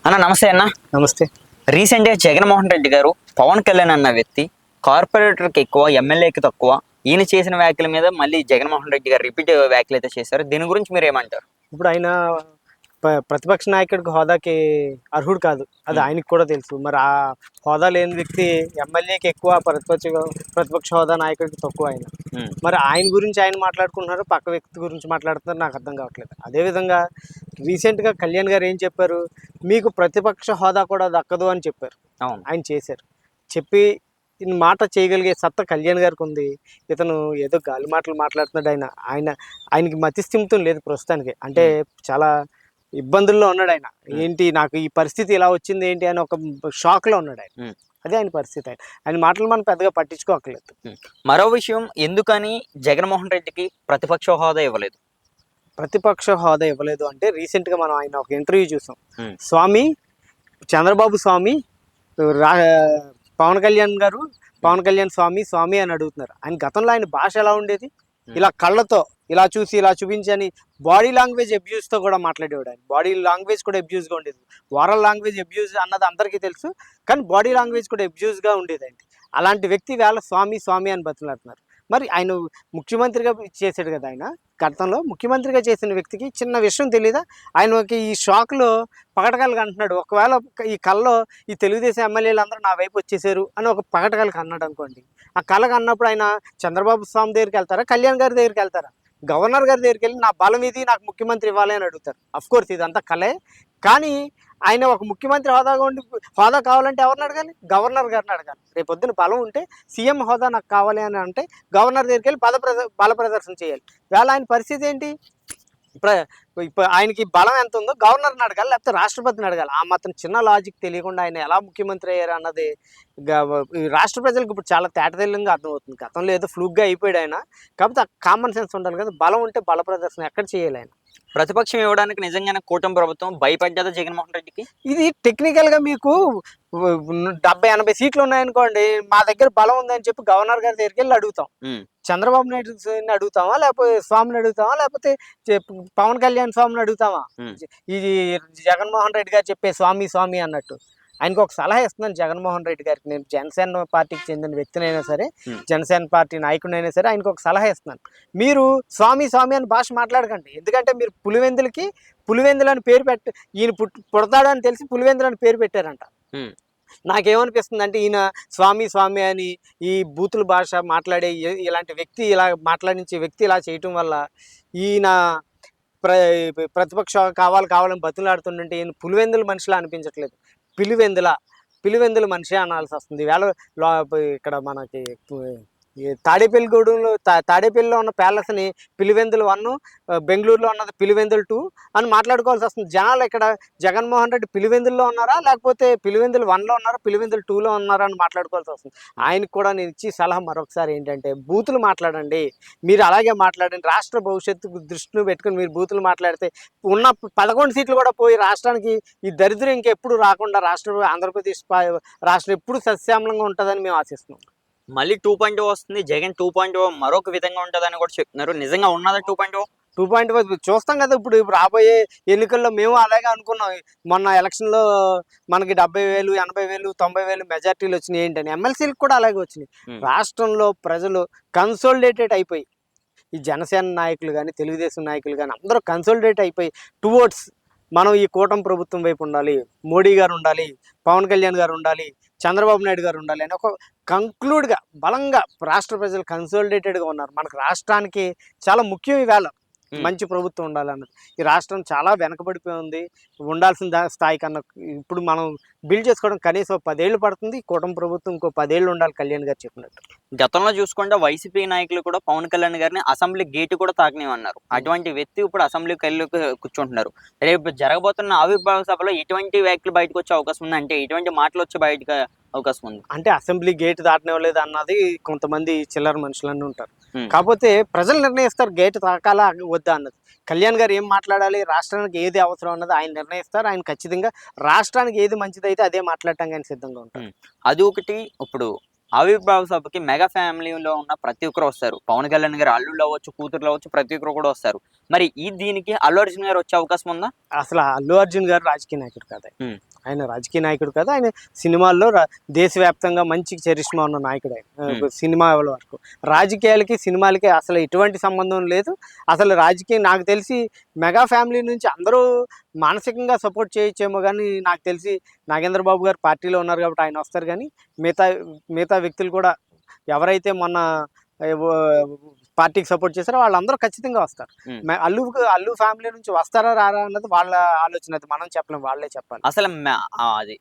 అన్న నమస్తే అన్న. నమస్తే. రీసెంట్గా జగన్మోహన్ రెడ్డి గారు పవన్ కళ్యాణ్ అన్న వ్యక్తి కార్పొరేటర్కి ఎక్కువ, ఎమ్మెల్యేకి తక్కువ, ఈయన చేసిన వ్యాఖ్యల మీద మళ్ళీ జగన్మోహన్ రెడ్డి గారు రిపీట్ వ్యాఖ్యలు అయితే చేశారు. దీని గురించి మీరు ఏమంటారు? ఇప్పుడు ఆయన ప్రతిపక్ష నాయకుడికి హోదాకి అర్హుడు కాదు. అది ఆయనకి కూడా తెలుసు. మరి ఆ హోదా లేని వ్యక్తి ఎమ్మెల్యేకి ఎక్కువ, ప్రతిపక్ష హోదా నాయకుడికి తక్కువ ఆయన. మరి ఆయన గురించి ఆయన మాట్లాడుకుంటున్నారు, పక్క వ్యక్తి గురించి మాట్లాడుతున్నారు, నాకు అర్థం కావట్లేదు. అదేవిధంగా రీసెంట్గా కళ్యాణ్ గారు ఏం చెప్పారు, మీకు ప్రతిపక్ష హోదా కూడా దక్కదు అని చెప్పారు. అవును, ఆయన చేశారు. చెప్పి మాట చేయగలిగే సత్తా కళ్యాణ్ గారికి ఉంది. ఇతను ఏదో గాలి మాటలు మాట్లాడుతున్నాడు. ఆయనకి మతిస్థిమితం లేదు ప్రస్తుతానికి. అంటే చాలా ఇబ్బందుల్లో ఉన్నాడు ఆయన. ఏంటి నాకు ఈ పరిస్థితి ఇలా వచ్చింది ఏంటి అని ఒక షాక్లో ఉన్నాడు ఆయన. అదే ఆయన పరిస్థితి. ఆయన మాటలు మనం పెద్దగా పట్టించుకోకలేదు. మరో విషయం, ఎందుకని జగన్మోహన్ రెడ్డికి ప్రతిపక్ష హోదా ఇవ్వలేదు? ప్రతిపక్ష హోదా ఇవ్వలేదు అంటే రీసెంట్గా మనం ఆయన ఒక ఇంటర్వ్యూ చూసాం. స్వామి చంద్రబాబు స్వామి పవన్ కళ్యాణ్ స్వామి అని అడుగుతున్నారు. ఆయన గతంలో ఆయన భాష ఎలా ఉండేది, ఇలా కళ్ళతో ఇలా చూసి ఇలా చూపించి అని బాడీ లాంగ్వేజ్ అబ్యూస్తో కూడా మాట్లాడేవాడు. ఆయన బాడీ లాంగ్వేజ్ కూడా అబ్యూస్గా ఉండేది. ఓరల్ లాంగ్వేజ్ అబ్యూస్ అన్నది అందరికీ తెలుసు, కానీ బాడీ లాంగ్వేజ్ కూడా అబ్యూస్గా ఉండేది ఆయన. అలాంటి వ్యక్తి వేళ స్వామి అని బతులాడుతున్నారు. మరి ఆయన ముఖ్యమంత్రిగా చేశాడు కదా. ఆయన గతంలో ముఖ్యమంత్రిగా చేసిన వ్యక్తికి చిన్న విషయం తెలీదా? ఆయనకి ఈ షాక్లో పగటకలకి అంటున్నాడు. ఒకవేళ ఈ కళ్ళలో ఈ తెలుగుదేశం ఎమ్మెల్యేలు అందరూ నా వైపు వచ్చేసారు అని ఒక పగటకలకి అన్నాడు అనుకోండి. ఆ కళకు అన్నప్పుడు ఆయన చంద్రబాబు స్వామి దగ్గరికి వెళ్తారా, కళ్యాణ్ గారి దగ్గరికి వెళ్తారా? గవర్నర్ గారి దగ్గరికి వెళ్ళి నా బలం ఇది, నాకు ముఖ్యమంత్రి ఇవ్వాలి అని అడుగుతారు. అఫ్కోర్స్ ఇదంతా కళే, కానీ ఆయన ఒక ముఖ్యమంత్రి హోదా కావాలంటే ఎవరిని అడగాలి? గవర్నర్ గారిని అడగాలి. రేపొద్దున బలం ఉంటే సీఎం హోదా నాకు కావాలి అని అంటే గవర్నర్ దగ్గరికి వెళ్ళి బల ప్రదర్శన చేయాలి. వేళ ఆయన పరిస్థితి ఏంటి? ఇప్పుడు ఆయనకి బలం ఎంత ఉందో గవర్నర్ని అడగాలి, లేకపోతే రాష్ట్రపతిని అడగాలి. ఆ మాత్రం చిన్న లాజిక్ తెలియకుండా ఆయన ఎలా ముఖ్యమంత్రి అయ్యారు అన్నది రాష్ట్ర ప్రజలకు ఇప్పుడు చాలా తేటతెల్లంగా అర్థమవుతుంది. గతంలో ఏదో ఫ్లూగ్గా అయిపోయాడు ఆయన. కాకపోతే కామన్ సెన్స్ ఉండాలి కదా. బలం ఉంటే బల ప్రదర్శన ఎక్కడ చేయాలి ఆయన? ప్రతిపక్షం ఇవ్వడానికి నిజంగానే కూటమి ప్రభుత్వం భయపడ్డదా జగన్మోహన్ రెడ్డికి? ఇది టెక్నికల్గా మీకు 70-80 సీట్లు ఉన్నాయనుకోండి, మా దగ్గర బలం ఉందని చెప్పి గవర్నర్ గారి దగ్గరికి వెళ్ళి అడుగుతాం. చంద్రబాబు నాయుడు అడుగుతామా, లేకపోతే స్వామిని అడుగుతామా, లేకపోతే పవన్ కళ్యాణ్ స్వామిని అడుగుతామా? ఇది జగన్మోహన్ రెడ్డి గారు చెప్పే స్వామి అన్నట్టు ఆయనకు ఒక సలహా ఇస్తున్నాను జగన్మోహన్ రెడ్డి గారికి. నేను జనసేన పార్టీకి చెందిన వ్యక్తినైనా సరే, జనసేన పార్టీ నాయకుడినైనా సరే ఆయనకు ఒక సలహా ఇస్తున్నాను. మీరు స్వామి అని భాష మాట్లాడకండి. ఎందుకంటే మీరు పులివెందులు అని పేరు ఈయన పుడతాడని తెలిసి పులివెందులు అని పేరు పెట్టారంట. నాకేమనిపిస్తుంది అంటే ఈయన స్వామి అని ఈ బూతుల భాష మాట్లాడే ఇలాంటి వ్యక్తి, ఇలా మాట్లాడించే వ్యక్తి ఇలా చేయటం వల్ల ఈయన ప్రతిపక్ష కావాలని బతులాడుతుంటే ఈయన పులివెందుల మనిషిలా అనిపించట్లేదు. పిలివెందుల మనిషి అనాల్సి వస్తుంది. వేళ ఇక్కడ మనకి తాడేపల్లిలో ఉన్న ప్యాలెస్ని పిలివెందులు 1, బెంగళూరులో ఉన్నది పిలివెందులు 2 అని మాట్లాడుకోవాల్సి వస్తుంది. జనాలు ఇక్కడ జగన్మోహన్ రెడ్డి పిలివెందుల్లో ఉన్నారా, లేకపోతే పిలివెందులు 1లో ఉన్నారా, పిలివెందులు 2లో ఉన్నారా అని మాట్లాడుకోవాల్సి వస్తుంది. ఆయనకు కూడా నేను ఇచ్చి సలహా మరొకసారి ఏంటంటే, బూతులు మాట్లాడండి. మీరు అలాగే మాట్లాడండి. రాష్ట్ర భవిష్యత్తు దృష్టిని పెట్టుకుని మీరు బూతులు మాట్లాడితే ఉన్న 11 సీట్లు కూడా పోయి రాష్ట్రానికి ఈ దరిద్రం ఇంకెప్పుడు రాకుండా ఆంధ్రప్రదేశ్ రాష్ట్రం ఎప్పుడు సస్యామలంగా ఉంటుందని మేము ఆశిస్తున్నాం. మళ్ళీ 2.0 వస్తుంది. జగన్ 2.0 మరొక విధంగా ఉంటుందని కూడా చెప్తున్నారు. నిజంగా ఉన్నదా 2.0 చూస్తాం కదా. ఇప్పుడు రాబోయే ఎన్నికల్లో మేము అలాగే అనుకున్నాం. మొన్న ఎలక్షన్లో మనకి 70,000, 80,000, 90,000 మెజార్టీలు వచ్చినాయి. ఏంటని ఎమ్మెల్సీలకు కూడా అలాగే వచ్చినాయి. రాష్ట్రంలో ప్రజలు కన్సోలిడేటెడ్ అయిపోయి, ఈ జనసేన నాయకులు కానీ, తెలుగుదేశం నాయకులు కానీ అందరూ కన్సోలిడేట్ అయిపోయి టువర్డ్స్ మనం ఈ కూటమి ప్రభుత్వం వైపు ఉండాలి, మోడీ గారు ఉండాలి, పవన్ కళ్యాణ్ గారు ఉండాలి, చంద్రబాబు నాయుడు గారు ఉండాలి అని ఒక కంక్లూడ్గా బలంగా రాష్ట్ర ప్రజలు కన్సోలిడేటెడ్గా ఉన్నారు. మనకు రాష్ట్రానికి చాలా ముఖ్యం ఈవేళ మంచి ప్రభుత్వం ఉండాలన్నది. ఈ రాష్ట్రం చాలా వెనకబడిపోయి ఉంది. ఉండాల్సిన స్థాయి కన్నా ఇప్పుడు మనం బిల్డ్ చేసుకోవడం కనీసం 10 ఏళ్ళు పడుతుంది. కూటమి ప్రభుత్వం ఇంకో 10 ఏళ్ళు ఉండాలి కళ్యాణ్ గారు చెప్పినట్టు. గతంలో చూసుకుంటే వైసీపీ నాయకులు కూడా పవన్ కళ్యాణ్ గారిని అసెంబ్లీ గేటు కూడా తాకనివన్నారు. అటువంటి వ్యక్తి ఇప్పుడు అసెంబ్లీ కళ్ళు కూర్చుంటున్నారు. రేపు జరగబోతున్న ఆవిర్భావ సభలో ఎటువంటి వ్యాఖ్యలు బయటకు వచ్చే అవకాశం ఉంది, అంటే ఎటువంటి మాటలు వచ్చే బయటకు అవకాశం ఉంది? అంటే అసెంబ్లీ గేట్ దాటనివ్వలేదు అన్నది కొంతమంది చిల్లర మనుషులన్నీ ఉంటారు. కాకపోతే ప్రజలు నిర్ణయిస్తారు గేట్ తాకాలా వద్దా అన్నది. కళ్యాణ్ గారు ఏం మాట్లాడాలి, రాష్ట్రానికి ఏది అవసరం అన్నది ఆయన నిర్ణయిస్తారు. ఆయన ఖచ్చితంగా రాష్ట్రానికి ఏది మంచిదైతే అదే మాట్లాడటానికి ఆయన సిద్ధంగా ఉంటారు. అది ఒకటి. ఇప్పుడు ఆవిర్భావ సభకి మెగా ఫ్యామిలీలో ఉన్న ప్రతి ఒక్కరు వస్తారు. పవన్ కళ్యాణ్ గారు అల్లుళ్ళు అవ్వచ్చు, కూతుర్లు అవ్వచ్చు, ప్రతి ఒక్కరు కూడా వస్తారు. మరి దీనికి అల్లు అర్జున్ గారు వచ్చే అవకాశం ఉందా? అసలు అల్లు అర్జున్ గారు రాజకీయ నాయకుడు కాదు. ఉమ్. ఆయన రాజకీయ నాయకుడు కాదు. ఆయన సినిమాల్లో దేశవ్యాప్తంగా మంచి చరిష్మా ఉన్న నాయకుడు ఆయన. సినిమా వరకు రాజకీయాలకి సినిమాలకి అసలు ఎటువంటి సంబంధం లేదు. అసలు రాజకీయం నాకు తెలిసి మెగా ఫ్యామిలీ నుంచి అందరూ మానసికంగా సపోర్ట్ చేయొచ్చేమో, కానీ నాకు తెలిసి నాగేంద్ర బాబు గారు పార్టీలో ఉన్నారు కాబట్టి ఆయన వస్తారు. కానీ మిగతా మిగతా వ్యక్తులు కూడా ఎవరైతే మొన్న పార్టీకి సపోర్ట్ చేస్తారో వాళ్ళందరూ ఖచ్చితంగా వస్తారు. అల్లు ఫ్యామిలీ నుంచి వస్తారా రారా అన్నది వాళ్ళ ఆలోచన, అది మనం చెప్పలేం, వాళ్ళే చెప్పాలి. అసలు అది